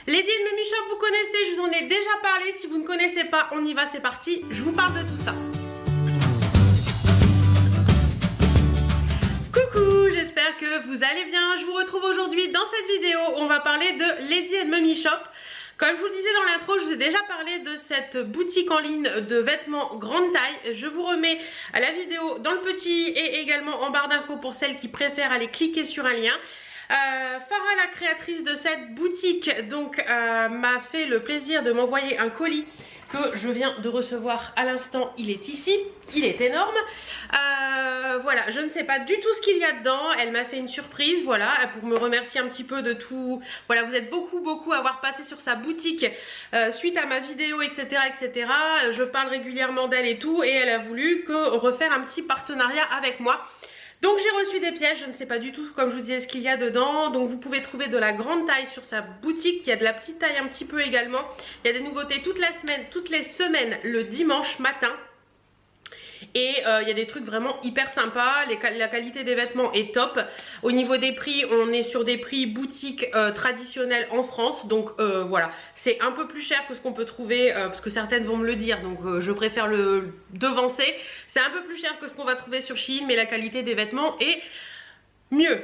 Lady Mummy Shop, vous connaissez, je vous en ai déjà parlé. Si vous ne connaissez pas, on y va, c'est parti. Je vous parle de tout ça. Coucou, j'espère que vous allez bien. Je vous retrouve aujourd'hui dans cette vidéo. On va parler de Lady Mummy Shop. Comme je vous le disais dans l'intro, je vous ai déjà parlé de cette boutique en ligne de vêtements grande taille. Je vous remets la vidéo dans le petit et également en barre d'infos pour celles qui préfèrent aller cliquer sur un lien. Farah, la créatrice de cette boutique, donc m'a fait le plaisir de m'envoyer un colis que je viens de recevoir à l'instant. Il est ici, il est énorme. Voilà, je ne sais pas du tout ce qu'il y a dedans. Elle m'a fait une surprise, voilà, pour me remercier un petit peu de tout. Voilà, vous êtes beaucoup à avoir passé sur sa boutique suite à ma vidéo, etc., etc. Je parle régulièrement d'elle et tout, et elle a voulu refaire un petit partenariat avec moi. Donc j'ai reçu des pièces, je ne sais pas du tout, comme je vous disais, ce qu'il y a dedans. Donc vous pouvez trouver de la grande taille sur sa boutique. Il y a de la petite taille un petit peu également. Il y a des nouveautés toutes les semaines, le dimanche matin. Et il y a des trucs vraiment hyper sympas. La qualité des vêtements est top. Au niveau des prix, on est sur des prix boutique traditionnels en France. Donc voilà, c'est un peu plus cher que ce qu'on peut trouver, parce que certaines vont me le dire, donc je préfère le devancer. C'est un peu plus cher que ce qu'on va trouver sur Shein, mais la qualité des vêtements est mieux.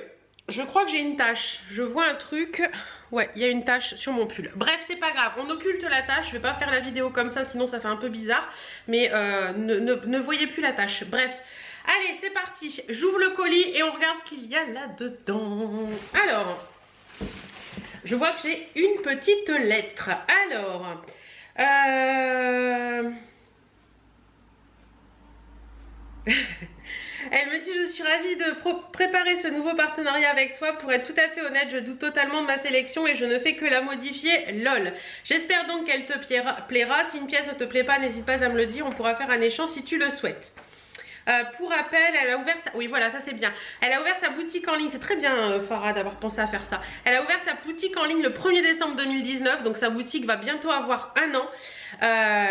Je crois que j'ai une tache, je vois un truc, ouais, il y a une tache sur mon pull. Bref, c'est pas grave, on occulte la tache, je vais pas faire la vidéo comme ça, sinon ça fait un peu bizarre. Mais ne voyez plus la tache, bref. Allez, c'est parti, j'ouvre le colis et on regarde ce qu'il y a là-dedans. Alors, je vois que j'ai une petite lettre. Alors, elle me dit: je suis ravie de préparer ce nouveau partenariat avec toi. Pour être tout à fait honnête, je doute totalement de ma sélection et je ne fais que la modifier. Lol. J'espère donc qu'elle te plaira. Si une pièce ne te plaît pas, n'hésite pas à me le dire. On pourra faire un échange si tu le souhaites. Pour rappel, elle a ouvert sa... Oui, voilà, ça c'est bien. Elle a ouvert sa boutique en ligne. C'est très bien, Farah, d'avoir pensé à faire ça. Elle a ouvert sa boutique en ligne le 1er décembre 2019. Donc sa boutique va bientôt avoir 1 an.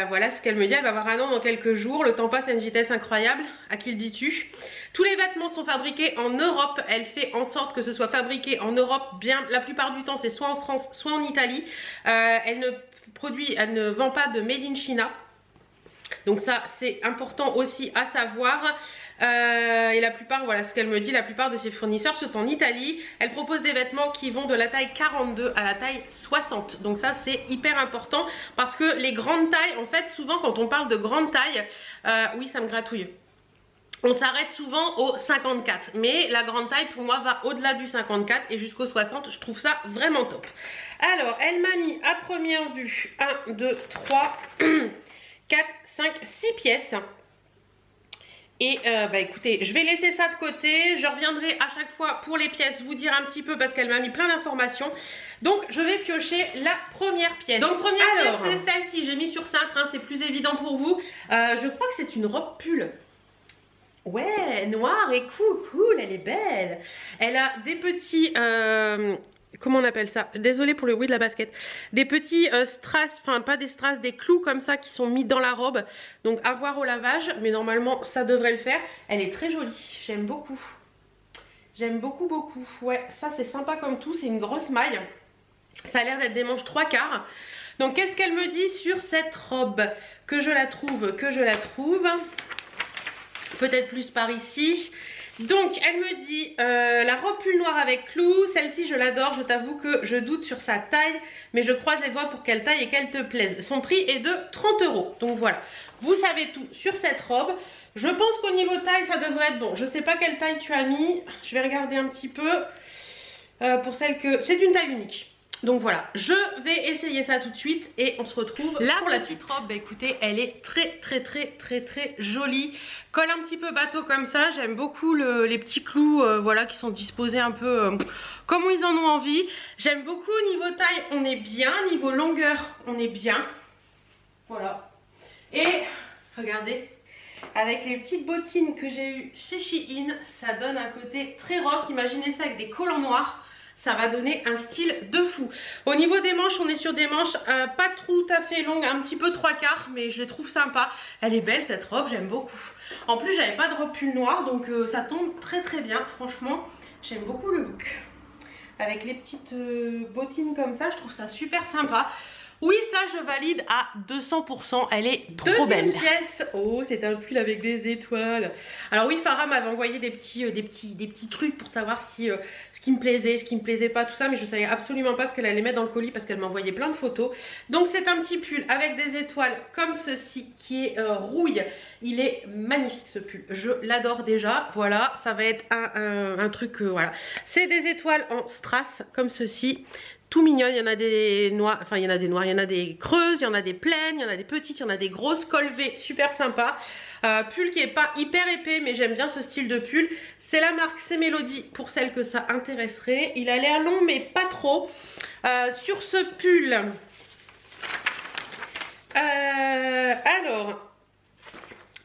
Voilà ce qu'elle me dit. Elle va avoir 1 an dans quelques jours. Le temps passe à une vitesse incroyable. À qui le dis-tu? Tous les vêtements sont fabriqués en Europe. Elle fait en sorte que ce soit fabriqué en Europe. Bien, la plupart du temps, c'est soit en France, soit en Italie. Elle ne vend pas de Made in China. Donc ça c'est important aussi à savoir. Et la plupart, voilà ce qu'elle me dit, la plupart de ses fournisseurs sont en Italie. Elle propose des vêtements qui vont de la taille 42 à la taille 60. Donc ça c'est hyper important, parce que les grandes tailles, en fait souvent quand on parle de grande taille, oui ça me gratouille, on s'arrête souvent au 54, mais la grande taille pour moi va au-delà du 54 et jusqu'au 60, je trouve ça vraiment top. Alors elle m'a mis à première vue 1, 2, 3... 4, 5, 6 pièces. Et bah écoutez, je vais laisser ça de côté. Je reviendrai à chaque fois pour les pièces vous dire un petit peu, parce qu'elle m'a mis plein d'informations. Donc je vais piocher la première pièce. Donc première pièce, c'est celle-ci. J'ai mis sur 5, hein, c'est plus évident pour vous. Je crois que c'est une robe pull. Ouais, noire et cool, elle est belle. Elle a des petits... comment on appelle ça? Désolée pour le bruit de la basket. Des petits strass, enfin pas des strass, des clous comme ça qui sont mis dans la robe. Donc à voir au lavage, mais normalement ça devrait le faire. Elle est très jolie, j'aime beaucoup. J'aime beaucoup. Ouais, ça c'est sympa comme tout, c'est une grosse maille. Ça a l'air d'être des manches 3/4. Donc qu'est-ce qu'elle me dit sur cette robe? Que je la trouve. Peut-être plus par ici. Donc elle me dit la robe pull noire avec clous, celle-ci je l'adore, je t'avoue que je doute sur sa taille, mais je croise les doigts pour qu'elle taille et qu'elle te plaise. Son prix est de 30 €. Donc voilà, vous savez tout sur cette robe. Je pense qu'au niveau taille ça devrait être bon. Je sais pas quelle taille tu as mis, je vais regarder un petit peu. Pour celle que... C'est une taille unique. Donc voilà, je vais essayer ça tout de suite et on se retrouve là pour la suite. Robe, bah écoutez, elle est très jolie. Colle un petit peu bateau comme ça. J'aime beaucoup les petits clous voilà, qui sont disposés un peu comme ils en ont envie. J'aime beaucoup. Niveau taille, on est bien. Niveau longueur, on est bien. Voilà. Et regardez, avec les petites bottines que j'ai eues chez Shein, ça donne un côté très rock. Imaginez ça avec des collants noirs. Ça va donner un style de fou. Au niveau des manches, on est sur des manches pas tout à fait longues, un petit peu 3/4, mais je les trouve sympas. Elle est belle cette robe, j'aime beaucoup. En plus, j'avais pas de robe pull noire, donc ça tombe très bien. Franchement, j'aime beaucoup le look. avec les petites bottines comme ça. Je trouve ça super sympa. Oui, ça je valide à 200%, elle est trop belle. Deuxième pièce, oh c'est un pull avec des étoiles. Alors oui, Farah m'avait envoyé des petits trucs pour savoir si ce qui me plaisait, ce qui me plaisait pas, tout ça, mais je savais absolument pas ce qu'elle allait mettre dans le colis parce qu'elle m'a envoyé plein de photos. Donc c'est un petit pull avec des étoiles comme ceci qui est rouille. Il est magnifique ce pull, je l'adore déjà. Voilà, ça va être un truc, voilà. C'est des étoiles en strass comme ceci. Tout mignon, il y en a des noirs, enfin il y en a des noirs, il y en a des creuses, il y en a des pleines, il y en a des petites, il y en a des grosses colvées, super sympa. Pull qui est pas hyper épais mais j'aime bien ce style de pull. C'est la marque C'est Mélodie pour celles que ça intéresserait. Il a l'air long mais pas trop. Sur ce pull, alors...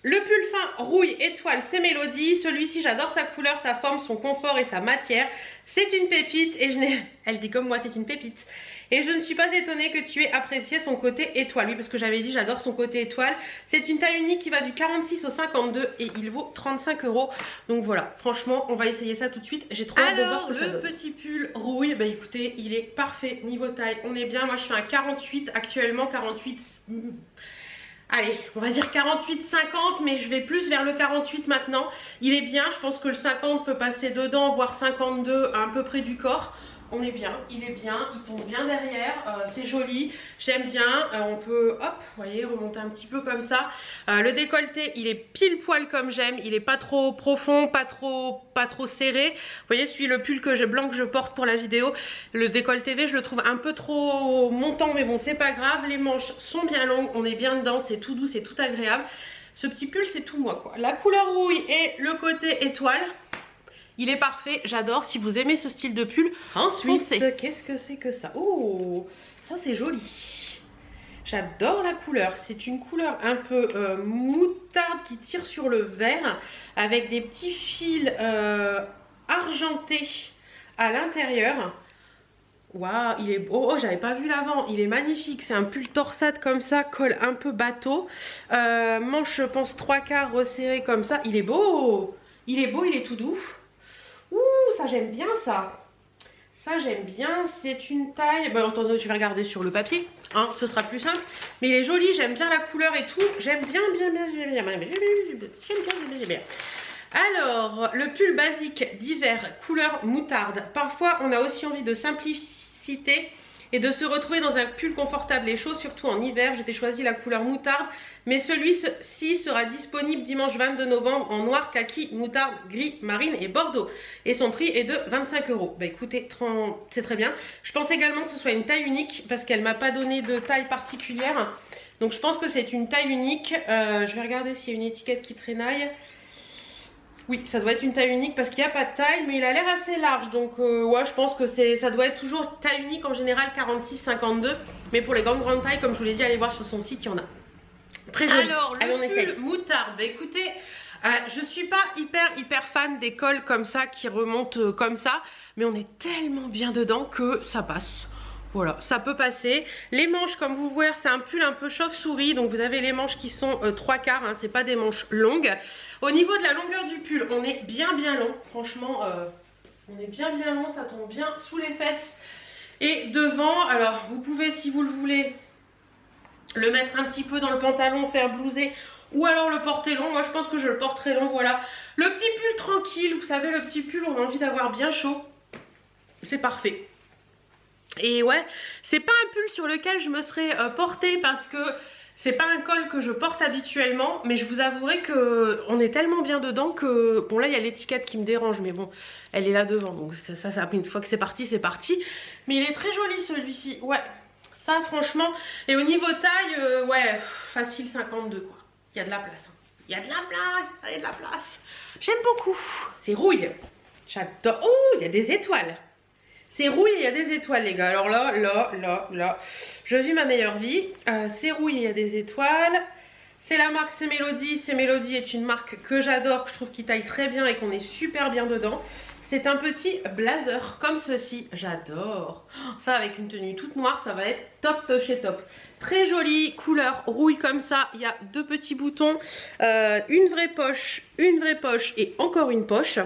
Le pull fin rouille étoile C'est Mélodie. Celui-ci j'adore sa couleur, sa forme, son confort et sa matière. C'est une pépite et je n'ai... Elle dit comme moi, c'est une pépite. Et je ne suis pas étonnée que tu aies apprécié son côté étoile. Oui, parce que j'avais dit j'adore son côté étoile. C'est une taille unique qui va du 46 au 52 et il vaut 35 €. Donc voilà, franchement, on va essayer ça tout de suite. J'ai trop hâte de voir ce que ça donne. Le petit pull rouille, bah écoutez, il est parfait niveau taille. On est bien, moi je fais un 48 actuellement, 48... Allez, on va dire 48-50, mais je vais plus vers le 48 maintenant. Il est bien, je pense que le 50 peut passer dedans, voire 52 à peu près du corps. On est bien, il est bien, il tombe bien derrière, c'est joli, j'aime bien. On peut, hop, vous voyez, remonter un petit peu comme ça. Le décolleté, il est pile poil comme j'aime, il est pas trop profond, pas trop serré. Vous voyez, celui le pull blanc que je porte pour la vidéo, le décolleté V, je le trouve un peu trop montant, mais bon, c'est pas grave. Les manches sont bien longues, on est bien dedans, c'est tout doux, c'est tout agréable. Ce petit pull, c'est tout moi, quoi. La couleur rouille et le côté étoile, il est parfait, j'adore. Si vous aimez ce style de pull, ensuite, qu'est-ce que c'est que ça? Oh, ça c'est joli. J'adore la couleur. C'est une couleur un peu moutarde qui tire sur le vert avec des petits fils argentés à l'intérieur. Waouh, il est beau. Oh, j'avais pas vu l'avant. Il est magnifique. C'est un pull torsade comme ça, col un peu bateau. Manche, je pense, 3/4 resserré comme ça. Il est beau. Il est beau, il est tout doux. Ouh, ça j'aime bien ça. Ça j'aime bien, c'est une taille... Bon, attendez, je vais regarder sur le papier, hein, ce sera plus simple. Mais il est joli, j'aime bien la couleur et tout. J'aime bien. Alors, le pull basique d'hiver, couleur moutarde. Parfois, on a aussi envie de simplicité et de se retrouver dans un pull confortable et chaud, surtout en hiver. J'ai choisi la couleur moutarde, mais celui-ci sera disponible dimanche 22 novembre en noir, kaki, moutarde, gris, marine et bordeaux. Et son prix est de 25 €. Bah écoutez, c'est très bien. Je pense également que ce soit une taille unique parce qu'elle m'a pas donné de taille particulière. Donc je pense que c'est une taille unique. Je vais regarder s'il y a une étiquette qui traînaille. Oui, ça doit être une taille unique parce qu'il n'y a pas de taille, mais il a l'air assez large. Donc ouais, je pense que ça doit être toujours taille unique en général 46-52. Mais pour les grandes tailles, comme je vous l'ai dit, allez voir sur son site, il y en a. Très joli. Alors, le pull moutarde, bah, écoutez, je suis pas hyper fan des cols comme ça qui remontent comme ça. Mais on est tellement bien dedans que ça passe. Voilà, ça peut passer. Les manches, comme vous voyez, c'est un pull un peu chauve-souris. Donc vous avez les manches qui sont 3/4, hein, c'est pas des manches longues. Au niveau de la longueur du pull, on est bien long. Franchement, on est bien long, ça tombe bien sous les fesses. Et devant, alors vous pouvez, si vous le voulez, le mettre un petit peu dans le pantalon, faire blouser, ou alors le porter long. Moi je pense que je le porterai long, voilà. Le petit pull tranquille, vous savez, le petit pull, on a envie d'avoir bien chaud. C'est parfait. Et ouais, c'est pas un pull sur lequel je me serais portée parce que c'est pas un col que je porte habituellement, mais je vous avouerai que on est tellement bien dedans que... Bon là il y a l'étiquette qui me dérange, mais bon, elle est là devant, donc ça une fois que c'est parti, mais il est très joli celui-ci, ouais, ça franchement. Et au niveau taille, ouais, facile 52 quoi, il y a de la place, hein. Il y a de la place, j'aime beaucoup. C'est rouille, j'adore. Oh, il y a des étoiles. C'est rouille et il y a des étoiles les gars. Alors là, je vis ma meilleure vie. C'est rouille et il y a des étoiles. C'est la marque C'est Mélodie. C'est Mélodie est une marque que j'adore, que je trouve qui taille très bien et qu'on est super bien dedans. C'est un petit blazer comme ceci. J'adore. Ça avec une tenue toute noire, ça va être top de chez top. Très jolie, couleur rouille comme ça. Il y a deux petits boutons, une vraie poche et encore une poche.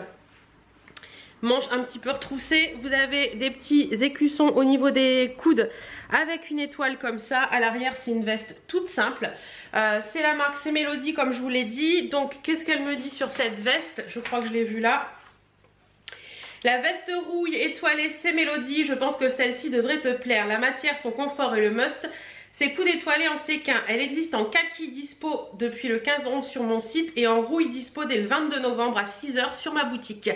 manches un petit peu retroussées. Vous avez des petits écussons au niveau des coudes avec une étoile comme ça. À l'arrière, c'est une veste toute simple. C'est la marque C'est Mélodie, comme je vous l'ai dit. Donc, qu'est-ce qu'elle me dit sur cette veste? Je crois que je l'ai vue là. La veste rouille étoilée C'est Mélodie. Je pense que celle-ci devrait te plaire. La matière, son confort et le must. C'est coude étoilé en séquin. Elle existe en kaki dispo depuis le 15/11 sur mon site et en rouille dispo dès le 22 novembre à 6 h sur ma boutique.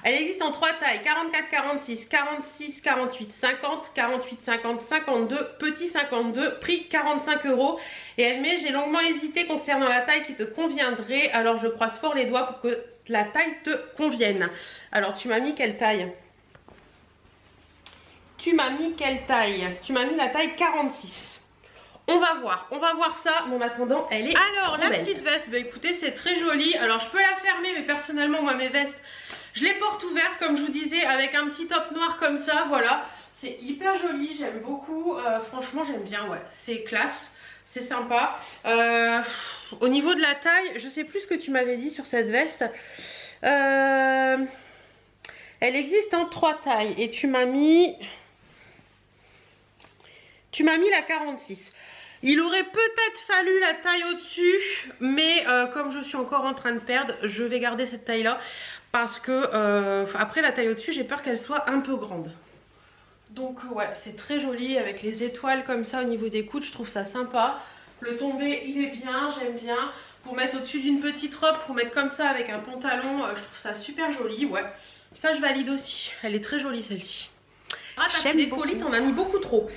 Elle existe en 3 tailles, 44, 46, 46, 48, 50, 48, 50, 52, petit 52, prix 45 €. Et elle met, j'ai longuement hésité concernant la taille qui te conviendrait, alors je croise fort les doigts pour que la taille te convienne. Alors tu m'as mis quelle taille? Tu m'as mis quelle taille? Tu m'as mis la taille 46. On va voir ça. Bon, en attendant, elle est alors la petite veste, bah écoutez, c'est très joli. Alors je peux la fermer, mais personnellement moi mes vestes, je les porte ouvertes comme je vous disais, avec un petit top noir comme ça, voilà. C'est hyper joli, j'aime beaucoup, franchement j'aime bien, ouais, c'est classe, c'est sympa. Au niveau de la taille, je sais plus ce que tu m'avais dit sur cette veste. Elle existe en 3 tailles et tu m'as mis la 46. Il aurait peut-être fallu la taille au-dessus, mais comme je suis encore en train de perdre, je vais garder cette taille-là. Parce que après la taille au-dessus, j'ai peur qu'elle soit un peu grande. Donc ouais, c'est très joli avec les étoiles comme ça au niveau des coudes, je trouve ça sympa. Le tombé, il est bien, j'aime bien. Pour mettre au-dessus d'une petite robe, pour mettre comme ça avec un pantalon, je trouve ça super joli, ouais. Ça, je valide aussi. Elle est très jolie celle-ci. Ah, t'as fait des folies, t'en as mis beaucoup trop.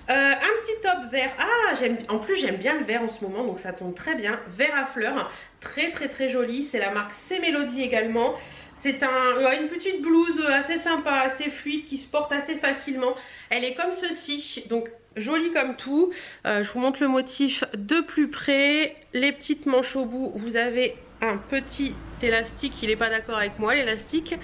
Un petit top vert. Ah, en plus j'aime bien le vert en ce moment, donc ça tombe très bien. Vert à fleurs, très très très joli. C'est la marque C'est Mélodie également. C'est une petite blouse assez sympa, assez fluide, qui se porte assez facilement. Elle est comme ceci, donc jolie comme tout. Je vous montre le motif de plus près. Les petites manches au bout, vous avez un petit élastique. Il n'est pas d'accord avec moi, l'élastique.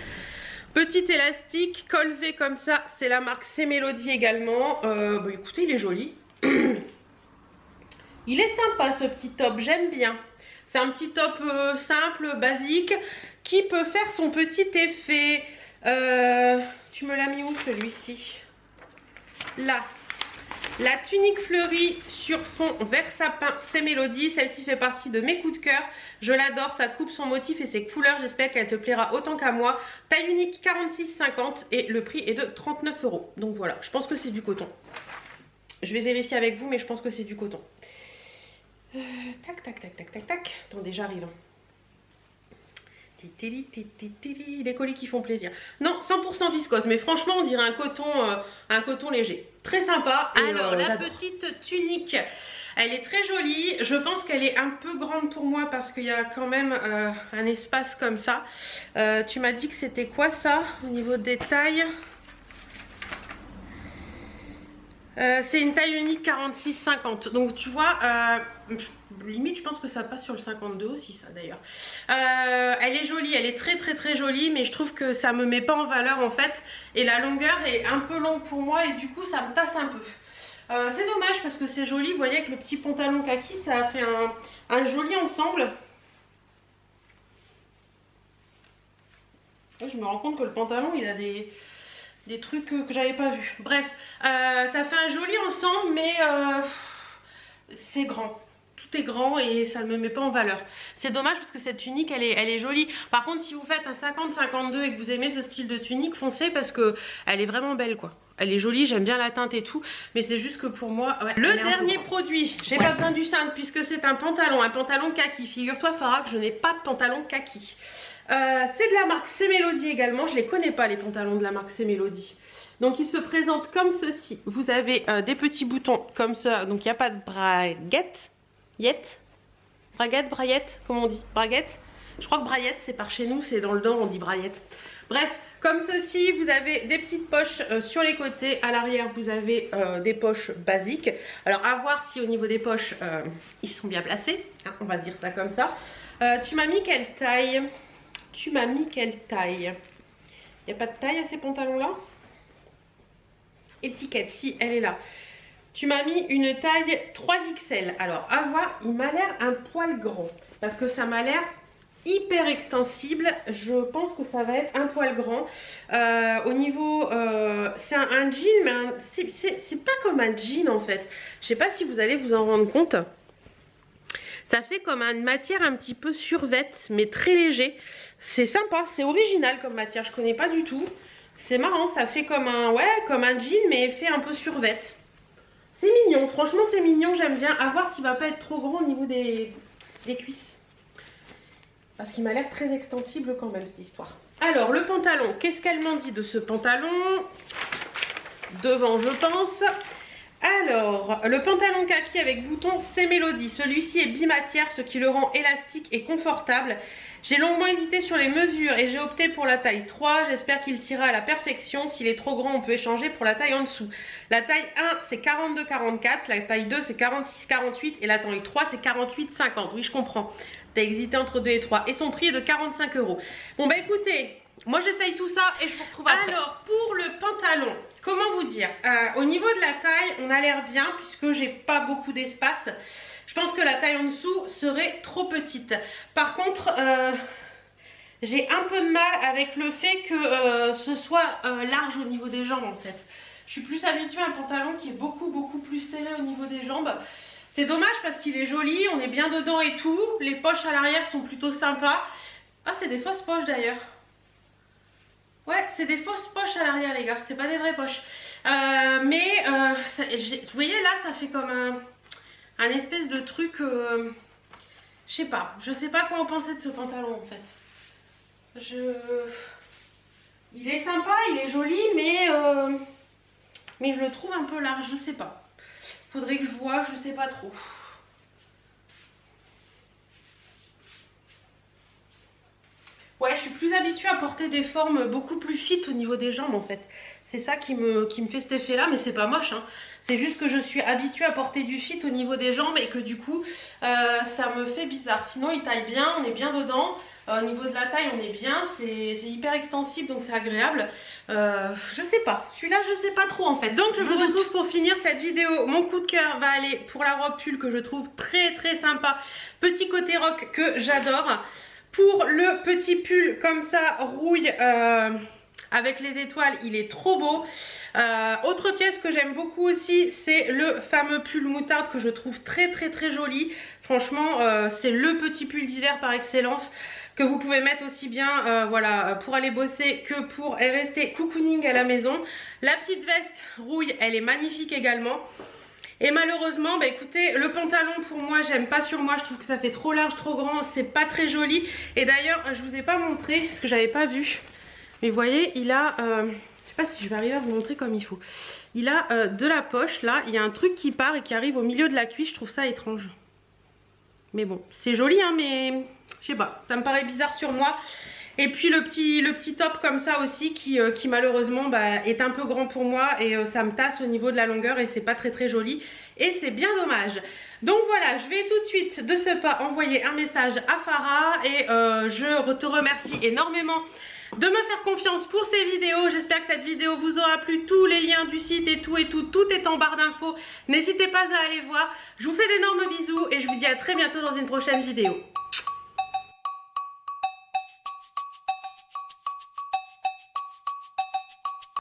Petit élastique, col V comme ça, c'est la marque C'est Mélodie également. Bah écoutez, il est joli. Il est sympa ce petit top, j'aime bien. C'est un petit top simple, basique, qui peut faire son petit effet. Tu me l'as mis où celui-ci? Là. La tunique fleurie sur fond vert sapin, C'est Mélodie. Celle-ci fait partie de mes coups de cœur. Je l'adore, ça coupe son motif et ses couleurs. J'espère qu'elle te plaira autant qu'à moi. Taille unique 46,50 et le prix est de 39 €. Donc voilà, je pense que c'est du coton. Je vais vérifier avec vous, mais je pense que c'est du coton. Tac, tac, tac, tac, tac, tac. Attendez, j'arrive. Les colis qui font plaisir. Non, 100% viscose, mais franchement on dirait un coton léger. Très sympa. Alors la petite tunique, elle est très jolie. Je pense qu'elle est un peu grande pour moi parce qu'il y a quand même un espace comme ça. Tu m'as dit que c'était quoi ça au niveau des tailles? C'est une taille unique 46,50. Donc tu vois, limite je pense que ça passe sur le 52 aussi ça d'ailleurs. Elle est jolie, elle est très très très jolie, mais je trouve que ça me met pas en valeur en fait. Et la longueur est un peu longue pour moi et du coup ça me tasse un peu. C'est dommage parce que c'est joli, vous voyez avec le petit pantalon kaki ça a fait un joli ensemble. Je me rends compte que le pantalon il a des trucs que j'avais pas vu. Bref, ça fait un joli ensemble, mais c'est grand. Tout est grand et ça ne me met pas en valeur. C'est dommage parce que cette tunique, elle est jolie. Par contre, si vous faites un 50-52 et que vous aimez ce style de tunique, foncez parce que elle est vraiment belle, quoi. Elle est jolie, j'aime bien la teinte et tout, mais c'est juste que pour moi... Ouais, le dernier produit, j'ai pas besoin du cintre puisque c'est un pantalon kaki. Figure-toi, Farah, que je n'ai pas de pantalon kaki. C'est de la marque C'est Mélodie également. Je les connais pas les pantalons de la marque C'est Mélodie. Donc ils se présentent comme ceci. Vous avez des petits boutons comme ça. Donc il n'y a pas de braguette. Braguette, comment on dit? Braguette. Je crois que braillette c'est par chez nous, c'est dans le Nord on dit braillette. Bref, comme ceci, vous avez des petites poches sur les côtés. À l'arrière vous avez des poches basiques. Alors à voir si au niveau des poches ils sont bien placés, hein, on va dire ça comme ça. Tu m'as mis quelle taille? Tu m'as mis quelle taille? Il n'y a pas de taille à ces pantalons là? Étiquette, si elle est là. Tu m'as mis une taille 3XL. Alors à voir, il m'a l'air un poil grand parce que ça m'a l'air hyper extensible. Je pense que ça va être un poil grand. Au niveau, c'est un jean, mais c'est pas comme un jean en fait. Je sais pas si vous allez vous en rendre compte. Ça fait comme une matière un petit peu survêt, mais très léger. C'est sympa, c'est original comme matière, je connais pas du tout. C'est marrant, ça fait comme un, ouais, comme un jean, mais fait un peu survêt. C'est mignon, franchement c'est mignon, j'aime bien. À voir s'il va pas être trop grand au niveau des cuisses. Parce qu'il m'a l'air très extensible quand même cette histoire. Alors le pantalon, qu'est-ce qu'elle m'en dit de ce pantalon? Devant je pense. Alors, le pantalon kaki avec bouton, c'est Mélodie. Celui-ci est bimatière, ce qui le rend élastique et confortable. J'ai longuement hésité sur les mesures et j'ai opté pour la taille 3. J'espère qu'il tira à la perfection. S'il est trop grand, on peut échanger pour la taille en dessous. La taille 1, c'est 42-44. La taille 2, c'est 46-48. Et la taille 3, c'est 48-50. Oui, je comprends. T'as hésité entre 2 et 3. Et son prix est de 45 €. Bon, bah écoutez... Moi j'essaye tout ça et je vous retrouve après. Alors pour le pantalon, comment vous dire, au niveau de la taille on a l'air bien puisque j'ai pas beaucoup d'espace. Je pense que la taille en dessous serait trop petite. Par contre j'ai un peu de mal avec le fait que ce soit large au niveau des jambes en fait. Je suis plus habituée à un pantalon qui est beaucoup plus serré au niveau des jambes. C'est dommage parce qu'il est joli, on est bien dedans et tout. Les poches à l'arrière sont plutôt sympas. Ah c'est des fausses poches d'ailleurs. Ouais, c'est des fausses poches à l'arrière les gars, c'est pas des vraies poches. Vous voyez là, ça fait comme un espèce de truc, je sais pas quoi en penser de ce pantalon en fait. Il est sympa, il est joli, mais je le trouve un peu large, je sais pas. Faudrait que je vois, je sais pas trop. Ouais, je suis plus habituée à porter des formes beaucoup plus fit au niveau des jambes en fait. C'est ça qui me fait cet effet là, mais c'est pas moche hein. C'est juste que je suis habituée à porter du fit au niveau des jambes et que du coup ça me fait bizarre. Sinon il taille bien, on est bien dedans. Au niveau de la taille on est bien, c'est hyper extensible donc c'est agréable. Je sais pas, celui-là je sais pas trop en fait. Donc je vous retrouve pour finir cette vidéo. Mon coup de cœur va aller pour la robe pull que je trouve très sympa. Petit côté rock que j'adore. Pour le petit pull comme ça, rouille avec les étoiles, il est trop beau. Autre pièce que j'aime beaucoup aussi, c'est le fameux pull moutarde que je trouve très joli. Franchement, c'est le petit pull d'hiver par excellence que vous pouvez mettre aussi bien voilà, pour aller bosser que pour rester cocooning à la maison. La petite veste rouille, elle est magnifique également. Et malheureusement, bah écoutez, le pantalon pour moi, j'aime pas sur moi, je trouve que ça fait trop large, trop grand, c'est pas très joli. Et d'ailleurs, je vous ai pas montré, parce que j'avais pas vu. Mais vous voyez, il a, je sais pas si je vais arriver à vous montrer comme il faut. Il a de la poche, là, il y a un truc qui part et qui arrive au milieu de la cuisse, je trouve ça étrange. Mais bon, c'est joli, hein, mais je sais pas, ça me paraît bizarre sur moi. Et puis le petit top comme ça aussi qui malheureusement bah, est un peu grand pour moi et ça me tasse au niveau de la longueur et c'est pas très joli et c'est bien dommage. Donc voilà, je vais tout de suite de ce pas envoyer un message à Farah et je te remercie énormément de me faire confiance pour ces vidéos. J'espère que cette vidéo vous aura plu. Tous les liens du site et tout est en barre d'infos. N'hésitez pas à aller voir. Je vous fais d'énormes bisous et je vous dis à très bientôt dans une prochaine vidéo.